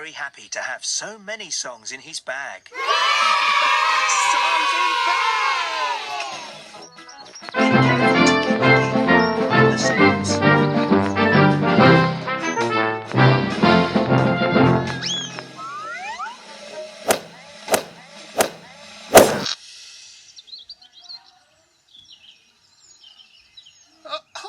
very happy to have so many songs in his bag. Songs in bag! The songs. Uh-oh!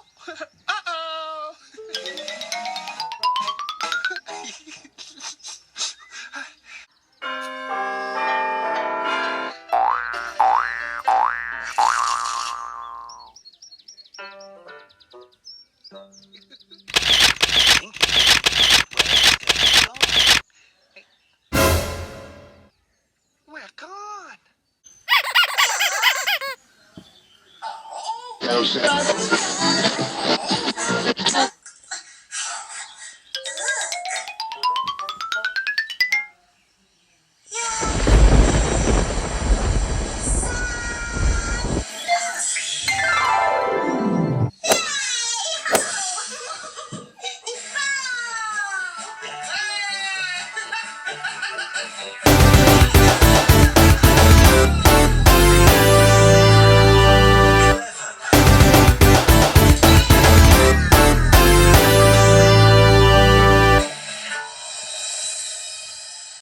We're gone. No, sir.